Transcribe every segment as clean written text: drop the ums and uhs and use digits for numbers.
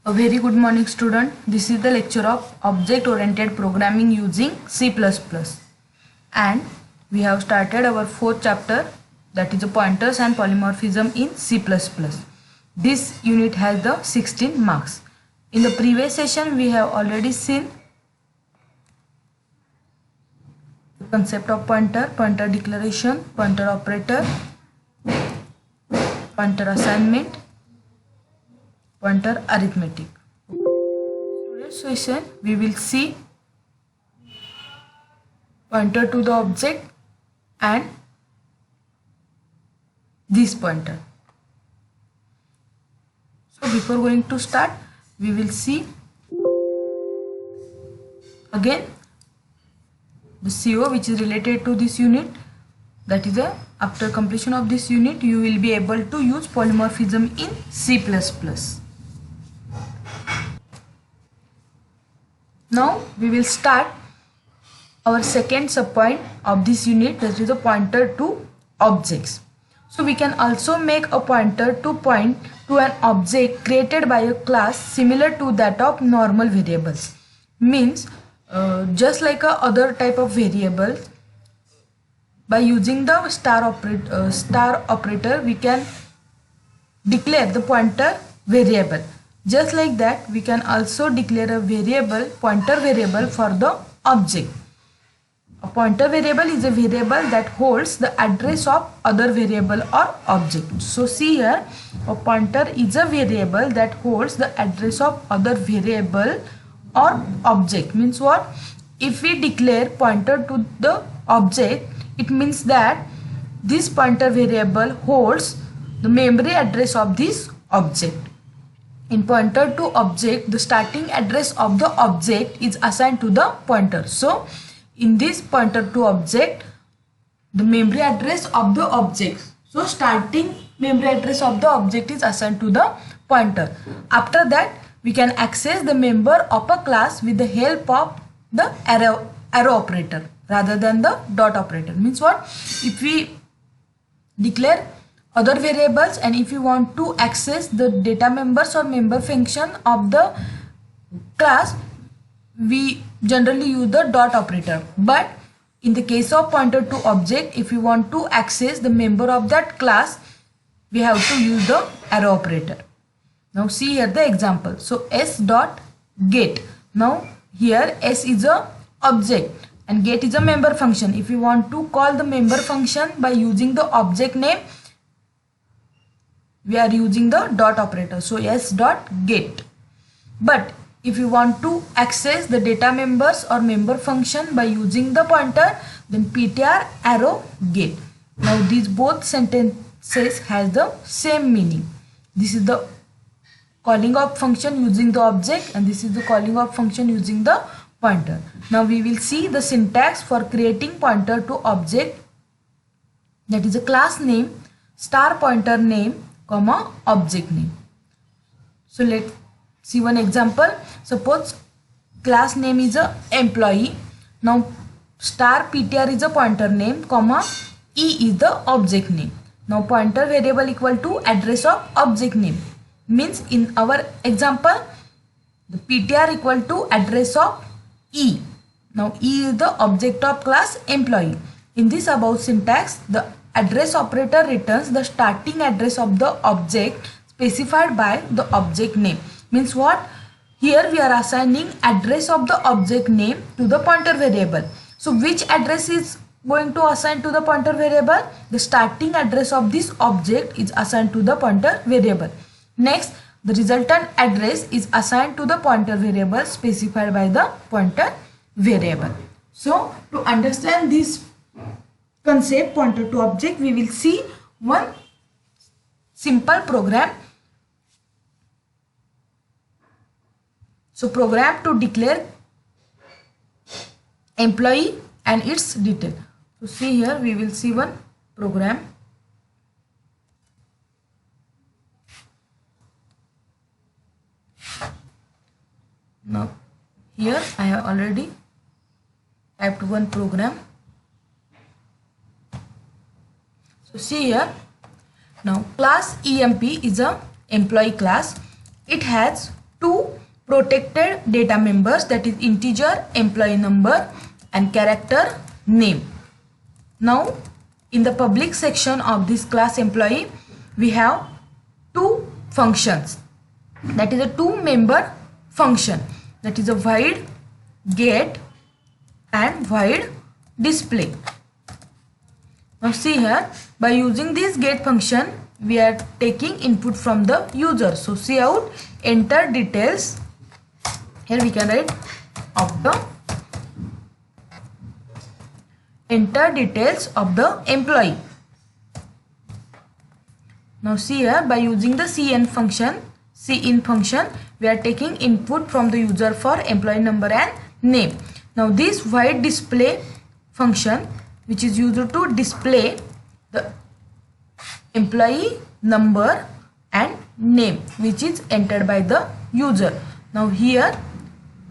A very good morning student. This is the lecture of object oriented programming using C++, and we have started our fourth chapter, that is the pointers and polymorphism in C++. This unit has the 16 marks. In the previous session we have already seen the concept of pointer, pointer declaration, pointer operator, pointer assignment, pointer arithmetic. Today's session we will see pointer to the object and this pointer. So before going to start, we will see again the CO which is related to this unit. That is after completion of this unit you will be able to use polymorphism in C++. Now we will start our second subpoint of this unit, that is a pointer to objects. So we can also make a pointer to point to an object created by a class similar to that of normal variables. Means just like a other type of variable, by using the star operator we can declare the pointer variable. Just like that we can also declare a variable, pointer variable, for the object. A pointer variable is a variable that holds the address of other variable or object. So see here, a pointer is a variable that holds the address of other variable or object. Means what? If we declare pointer to the object, it means that this pointer variable holds the memory address of this object. In pointer to object, the starting address of the object is assigned to the pointer. So in this pointer to object, the memory address of the object, so starting memory address of the object is assigned to the pointer. After that we can access the member of a class with the help of the arrow operator rather than the dot operator. Means what? If we declare other variables and if you want to access the data members or member function of the class, we generally use the dot operator. But in the case of pointer to object, if you want to access the member of that class, we have to use the arrow operator. Now see here the example. So s dot get. Now here s is a object and get is a member function. If you want to call the member function by using the object name, we are using the dot operator. So s dot get. But if you want to access the data members or member function by using the pointer, then ptr arrow get. Now these both sentences has the same meaning. This is the calling of function using the object and this is the calling of function using the pointer. Now we will see the syntax for creating pointer to object, that is a class name, star pointer name, comma object name. So let's see one example. Suppose class name is a employee. Now star ptr is a pointer name, comma e is the object name. Now pointer variable equal to address of object name. Means in our example the ptr equal to address of e. Now e is the object of class employee. In this above syntax, the address operator returns the starting address of the object specified by the object name. Means what? Here we are assigning address of the object name to the pointer variable. So which address is going to assign to the pointer variable? The starting address of this object is assigned to the pointer variable. Next, the resultant address is assigned to the pointer variable specified by the pointer variable. So to understand this concept pointer to object, we will see one simple program. So program to declare employee and its detail. So see here we will see one program. Now here I have already typed one program. So see here, now class EMP is a employee class. It has two protected data members, that is integer employee number and character name. Now in the public section of this class employee, we have two functions, that is a two-member function, that is a void get and void display. Now see here, by using this get function we are taking input from the user. So see out enter details, here we can write of the enter details of the employee. Now see here, by using the cin function we are taking input from the user for employee number and name. Now this void display function, which is used to display the employee number and name which is entered by the user. Now here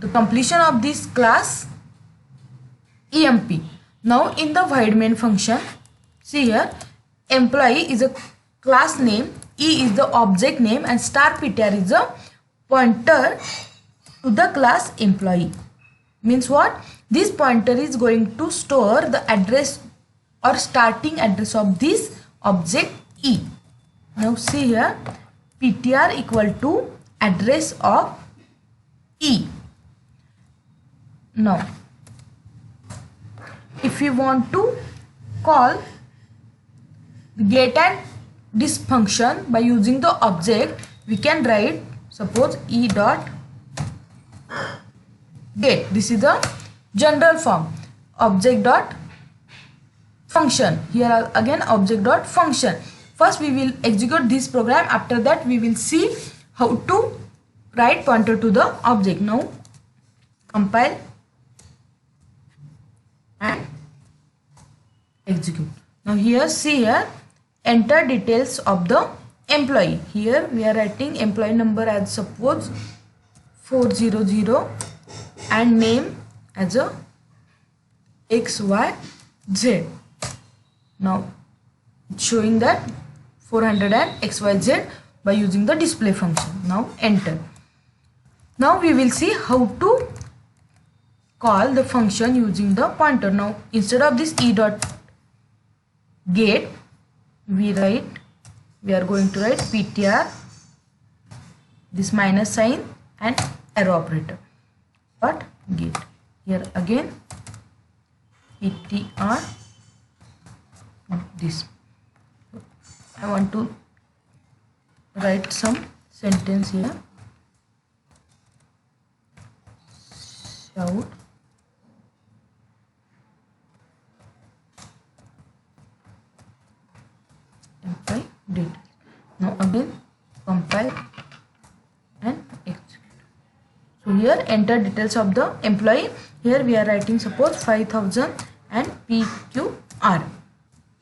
the completion of this class emp. Now in the void main function, see here, employee is a class name, e is the object name, and star ptr is a pointer to the class employee. Means what? This pointer is going to store the address or starting address of this object e. Now see here, ptr equal to address of e. Now if we want to call get and this function by using the object, we can write suppose e dot get. This is the general form, object dot function. Here again object dot function. First we will execute this program, after that we will see how to write pointer to the object. Now compile and execute. Now here see here, enter details of the employee. Here we are writing employee number as suppose 400 and name as a XYZ. Now it's showing that 400 and XYZ by using the display function. Now enter. Now we will see how to call the function using the pointer. Now instead of this e dot get, we are going to write ptr, this minus sign and arrow operator, but get. Here again ptr, this. I want to write some sentence here. Shout employee details. Now again compile and execute. So here enter details of the employee. Here we are writing suppose 5000 and PQR.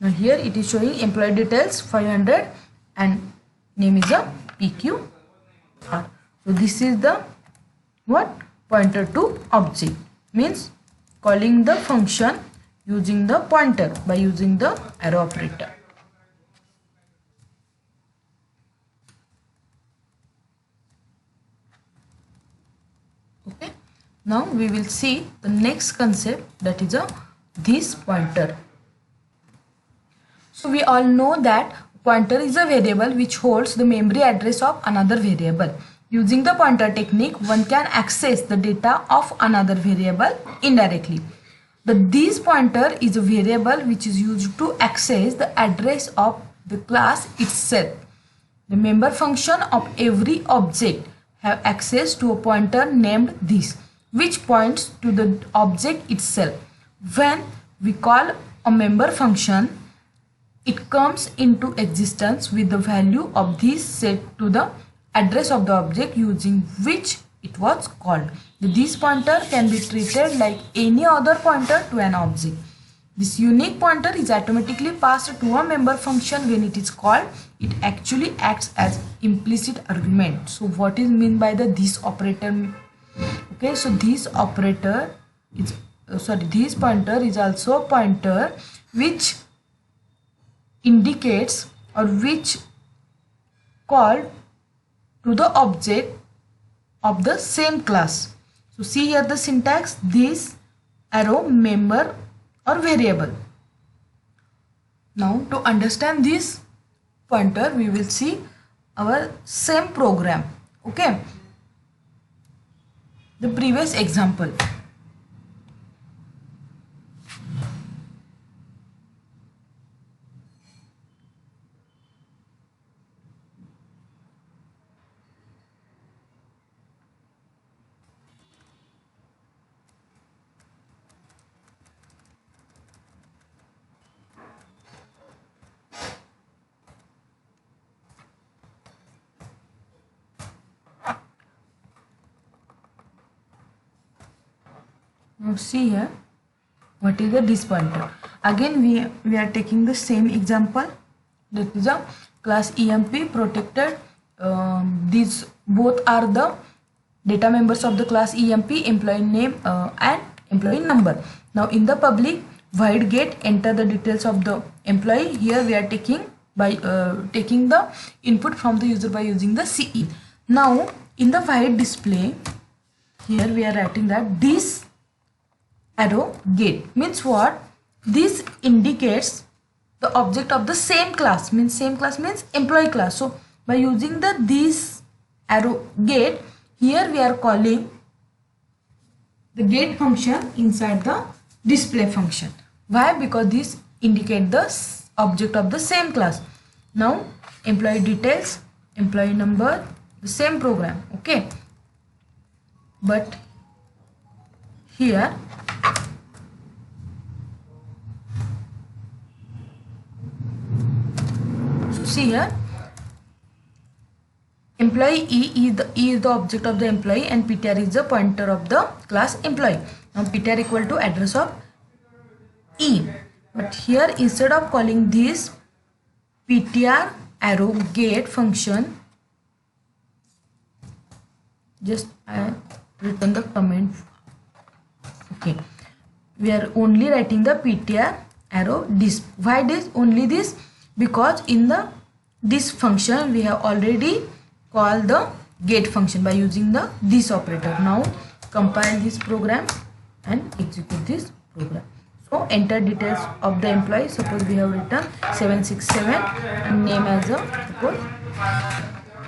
Now here it is showing employee details 500 and name is a PQR. So this is the what? Pointer to object, means calling the function using the pointer by using the arrow operator. Okay. Now we will see the next concept, that is a this pointer. So we all know that pointer is a variable which holds the memory address of another variable. Using the pointer technique, one can access the data of another variable indirectly. But this pointer is a variable which is used to access the address of the class itself. The member function of every object have access to a pointer named this, which points to the object itself. When we call a member function, it comes into existence with the value of this set to the address of the object using which it was called. This pointer can be treated like any other pointer to an object. This unique pointer is automatically passed to a member function when it is called. It actually acts as implicit argument. So what is meant by the this operator? Okay, so this operator is this pointer is also a pointer which indicates or which called to the object of the same class. So see here the syntax, this arrow member or variable. Now to understand this pointer we will see our same program. Okay, the previous example. Now see here what is the this pointer. Again we are taking the same example, that is a class EMP protected. These both are the data members of the class EMP, employee name and employee number. Now in the public void get enter the details of the employee. Here we are taking by taking the input from the user by using the CE. Now in the void display, here we are writing that this arrow get means what? This indicates the object of the same class, means same class means employee class. So by using the this arrow get, here we are calling the get function inside the display function. Why? Because this indicate the object of the same class. Now employee details, employee number, the same program. Okay, but here see here employee E is the object of the employee and ptr is the pointer of the class employee. Now ptr equal to address of E, but here instead of calling this ptr arrow get function, just I written the comment. Okay, we are only writing the ptr arrow this. Why this only this? Because in the this function we have already called the get function by using the this operator. Now compile this program and execute this program. So enter details of the employee. Suppose we have written 767 and name as a suppose.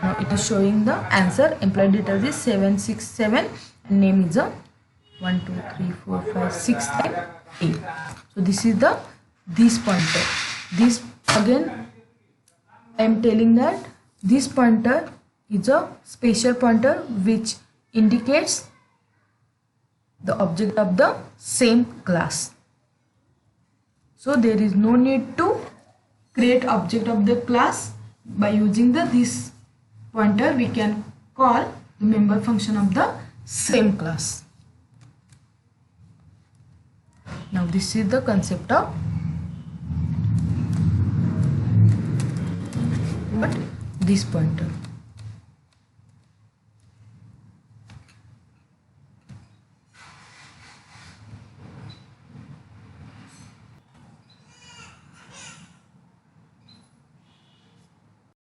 Now it is showing the answer. Employee details is 767 and name is a 1 2 3 4 5 6 7 8. So this is the this pointer. This again I am telling that this pointer is a special pointer which indicates the object of the same class. So there is no need to create object of the class. By using the this pointer we can call the member function of the same class. Now this is the concept of what? This pointer.